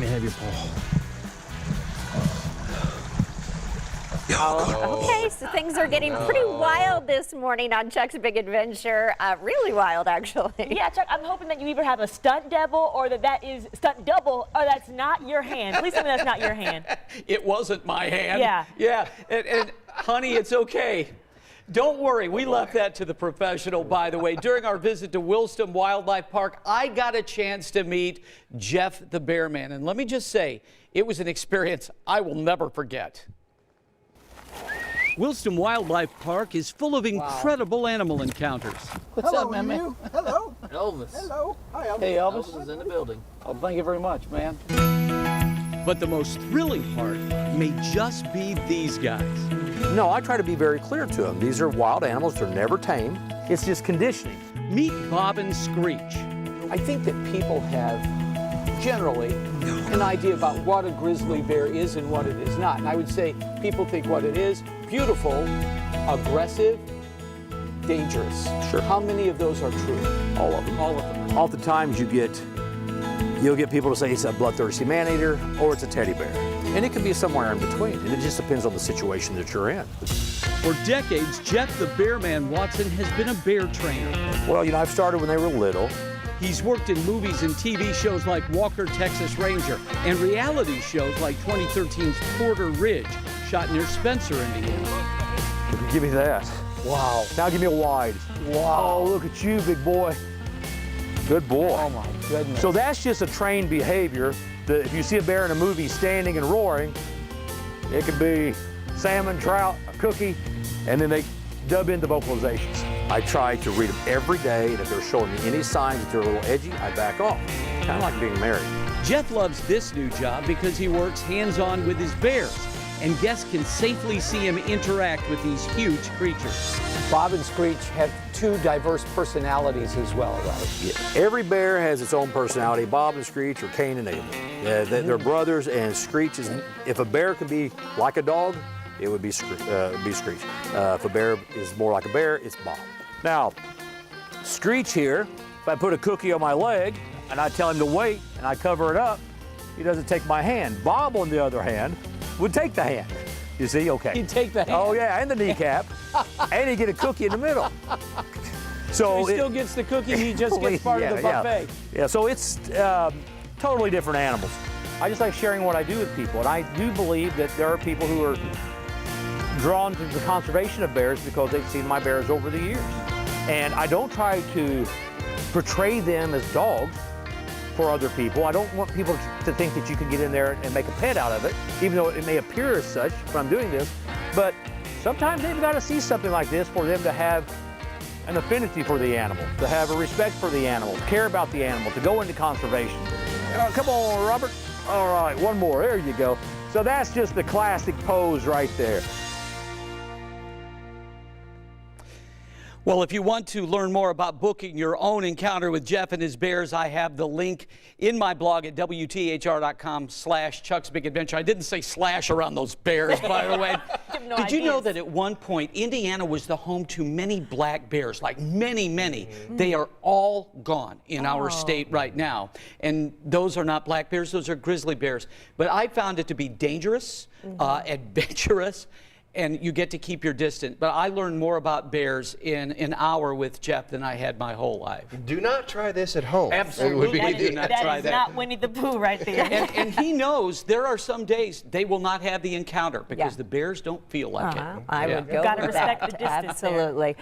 have your paw. Oh, okay, so things are getting pretty wild this morning on Chuck's Big Adventure. Really wild, actually. Yeah, Chuck, I'm hoping that you either have a stunt double or that is stunt double, or that's not your hand. Please tell me that's not your hand. It wasn't my hand. Yeah. Yeah, and honey, it's okay. Don't worry, we left that to the professional, by the way. During our visit to Wilstem Wildlife Park, I got a chance to meet Jeff the Bear Man. And let me just say, it was an experience I will never forget. Wilstem Wildlife Park is full of incredible animal encounters. What's up, man? Hello. Elvis. Hello. Hi, Elvis. Hey, Elvis is in the building. Oh, thank you very much, man. But the most thrilling part may just be these guys. No, I try to be very clear to them. These are wild animals. They're never tamed. It's just conditioning. Meet Bob and Screech. I think that people have generally an idea about what a grizzly bear is and what it is not. And I would say people think what it is: beautiful, aggressive, dangerous. Sure. How many of those are true? All of them. All of them. Oftentimes you'll get people to say it's a bloodthirsty man-eater or it's a teddy bear. And it can be somewhere in between. And it just depends on the situation that you're in. For decades, Jeff the Bear Man Watson has been a bear trainer. Well, you know, I've started when they were little. He's worked in movies and TV shows like Walker, Texas Ranger, and reality shows like 2013's Porter Ridge, shot near Spencer, Indiana. Give me that. Wow. Now give me a wide. Wow. Oh, look at you, big boy. Good boy. Oh my goodness. So that's just a trained behavior. That if you see a bear in a movie standing and roaring, it could be salmon, trout, a cookie, and then they dub in the vocalizations. I try to read them every day, and if they're showing me any signs that they're a little edgy, I back off. Kind of like being married. Jeff loves this new job because he works hands-on with his bears, and guests can safely see him interact with these huge creatures. Bob and Screech have two diverse personalities as well, right? Yeah. Every bear has its own personality. Bob and Screech are Cain and Abel. They're brothers, and Screech is, if a bear could be like a dog, it would be Screech. If a bear is more like a bear, it's Bob. Now, Screech here, if I put a cookie on my leg and I tell him to wait and I cover it up, he doesn't take my hand. Bob, on the other hand, would take the hand. You see, okay. He'd take the hand. Oh yeah, and the kneecap, and he'd get a cookie in the middle. So he still gets the cookie, he just gets part of the buffet. Yeah, so it's totally different animals. I just like sharing what I do with people, and I do believe that there are people who are drawn to the conservation of bears because they've seen my bears over the years. And I don't try to portray them as dogs for other people. I don't want people to think that you can get in there and make a pet out of it, even though it may appear as such from doing this. But sometimes they've got to see something like this for them to have an affinity for the animal, to have a respect for the animal, to care about the animal, to go into conservation. Come on, Robert. All right, one more. There you go. So that's just the classic pose right there. Well, if you want to learn more about booking your own encounter with Jeff and his bears, I have the link in my blog at WTHR.com/Chuck's Big Adventure. I didn't say slash around those bears, by the way. Did you know that at one point, Indiana was the home to many black bears, like many, many. They are all gone in our state right now. And those are not black bears, those are grizzly bears. But I found it to be dangerous, adventurous, and you get to keep your distance. But I learned more about bears in an hour with Jeff than I had my whole life. Do not try this at home. Absolutely do not try that. That is not Winnie the Pooh right there. And he knows there are some days they will not have the encounter because the bears don't feel like it. I would go Gotta with respect that. the distance there. Absolutely.